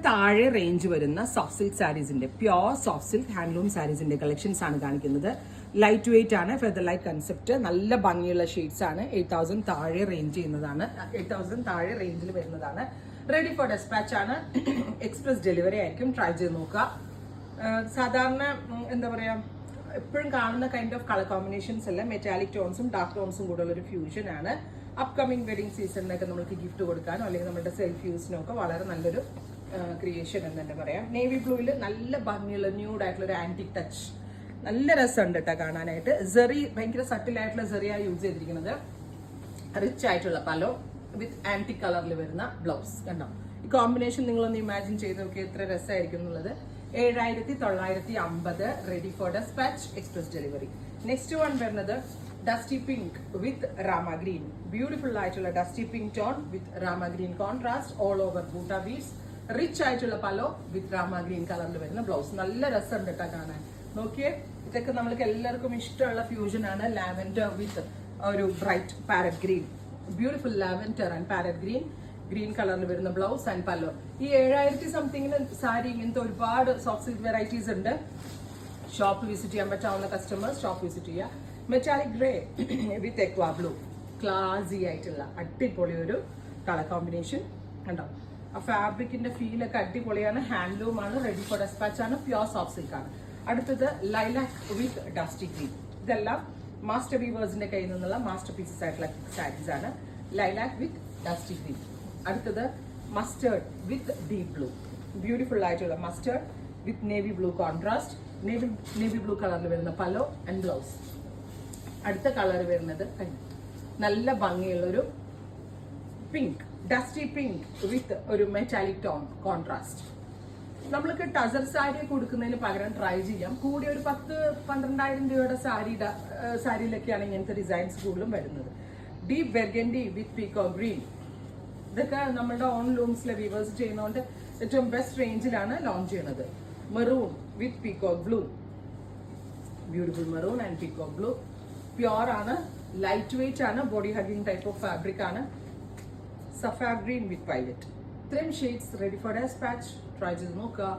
താഴെ റേഞ്ച് വരുന്ന soft silk സാരീസിന്റെ പ്യോർ സോഫ്റ്റ് സിൽക്ക് ഹാൻഡ്ലൂം സാരീസിന്റെ കളക്ഷൻസ് ആണ് കാണിക്കുന്നത്. ലൈറ്റ് വെയിറ്റ് ആണ്, ഫെദർ ലൈറ്റ് കൺസെപ്റ്റ്, നല്ല ഭംഗിയുള്ള ഷെയ്ഡ്സ് ആണ്. 8,000 താഴെ റേഞ്ച് ചെയ്യുന്നതാണ്, 8,000 താഴെ റേഞ്ചിൽ വരുന്നതാണ്. റെഡി ഫോർ ഡെസ്പാച്ച് ആണ്. എക്സ്പ്രസ് ഡെലിവറി ആയിരിക്കും. ട്രൈ ചെയ്ത് നോക്കുക. സാധാരണ എന്താ പറയാ, എപ്പോഴും കാണുന്ന കൈൻഡ് ഓഫ് കളർ കോമ്പിനേഷൻസ് അല്ല, മെറ്റാലിക് ടോൺസും ഡാർക്ക് ടോൺസും കൂടെ ഉള്ള ഒരു ഫ്യൂഷൻ ആണ്. അപ്കമിങ് വെഡിങ് സീസണിനൊക്കെ നമുക്ക് ഗിഫ്റ്റ് കൊടുക്കാനോ അല്ലെങ്കിൽ നമ്മുടെ സെൽഫ് യൂസിനോ ഒക്കെ വളരെ നല്ലൊരു ക്രിയേഷൻ എന്ന് തന്നെ പറയാം. നേവി ബ്ലൂവിൽ നല്ല ഭംഗിയുള്ള ന്യൂഡ് ആയിട്ടുള്ള ഒരു ആന്റിക് ടച്ച്, നല്ല രസമുണ്ട് കേട്ടോ കാണാനായിട്ട്. സെറി ഭയങ്കര സട്ടിലായിട്ടുള്ള സെറിയാണ് യൂസ് ചെയ്തിരിക്കുന്നത്. റിച്ച് ആയിട്ടുള്ള പലോ വിത്ത് ആന്റിക് കളറിൽ വരുന്ന ബ്ലൗസ് കണ്ടോ. ഈ കോമ്പിനേഷൻ നിങ്ങളൊന്ന് ഇമാജിൻ ചെയ്ത് നോക്കി എത്ര രസമായിരിക്കും എന്നുള്ളത്. 7,950 ready for dispatch, express delivery. Next one വരുന്നത് dusty pink with Rama green. Beautiful ആയിട്ടുള്ള dusty pink tone with Rama green contrast, all over butta beads, rich ആയിട്ടുള്ള പലോ വിത്ത് രാമ ഗ്രീൻ കളറിൽ വരുന്ന ബ്ലൗസ്. നല്ല രസമുണ്ട് കേട്ടോ കാണാൻ. നോക്കിയേ, ഇതൊക്കെ നമ്മൾക്ക് എല്ലാവർക്കും ഇഷ്ടമുള്ള ഫ്യൂഷൻ ആണ്. ലാവൻഡർ വിത്ത് ഒരു bright parrot green, beautiful lavender and parrot green, green കളറിൽ വരുന്ന ബ്ലൗസ് ആൻഡ് പല്ലോ. ഈ 7,000 സംതിങ്ങിന് സാരി ഇങ്ങനത്തെ ഒരുപാട് സോഫ്റ്റ് സിൽക്ക് വെറൈറ്റീസ് ഉണ്ട്. ഷോപ്പ് വിസിറ്റ് ചെയ്യാൻ പറ്റാവുന്ന കസ്റ്റമേഴ്സ് ഷോപ്പ് വിസിറ്റ് ചെയ്യുക. Metallic grey with aqua blue, classy ആയിട്ടുള്ള അടിപൊളി ഒരു കളർ കോമ്പിനേഷൻ കണ്ടോ. ആ ഫാബ്രിക്കിന്റെ ഫീലൊക്കെ അടിപൊളിയാണ്. ഹാൻഡ്ലൂം ആണ്, റെഡി ഫോർ ഡെസ്പാച്ച് ആണ്, പ്യോർ സോഫ്റ്റ് സിൽക്ക് ആണ്. അടുത്തത് ലൈലാക് വിത്ത് ഡസ്റ്റി ഗ്രീൻ. ഇതെല്ലാം മാസ്റ്റർ വീവേഴ്സിന്റെ കയ്യിൽ നിന്നുള്ള മാസ്റ്റർ പീസസ് ആയിട്ടുള്ള സാരീസ് ആണ്. Lilac with dusty green. അടുത്തത് mustard with deep blue, beautiful ആയിട്ടുള്ള mustard with navy blue contrast, navy blue കളറിൽ വരുന്ന പലോ ആൻഡ് ബ്ലൗസ്. അടുത്ത കളർ വരുന്നത് നല്ല ഭംഗിയുള്ളൊരു പിങ്ക്, ഡസ്റ്റി പിങ്ക് വിത്ത് ഒരു മെറ്റാലിക് ടോൺ കോൺട്രാസ്റ്റ്. നമ്മൾക്ക് ടസർ സാരി കൊടുക്കുന്നതിന് പകരം ട്രൈ ചെയ്യാം. കൂടി ഒരു 10-12,000 രൂപയുടെ സാരിയിലൊക്കെയാണ് ഇങ്ങനത്തെ ഡിസൈൻസ് കൂടുതലും വരുന്നത്. ഡീപ് ബെർഗൻഡി വിത്ത് പീക്കോ ഗ്രീൻ, ഇതൊക്കെ നമ്മുടെ ഓൺ ലൂംസിലെ വീവേഴ്സ് ചെയ്യുന്നതുകൊണ്ട് ഏറ്റവും ബെസ്റ്റ് റേഞ്ചിലാണ് ലോഞ്ച് ചെയ്യുന്നത്. Maroon with peacock blue, beautiful maroon and peacock blue. Pure ആണ്, ലൈറ്റ് വെയിറ്റ് ആണ്, body hugging type of fabric ആണ്. സഫാർ ഗ്രീൻ വിത്ത് വയലറ്റ്. ഇത്രയും shades ready for despatch. Try ചെയ്ത് നോക്കുക.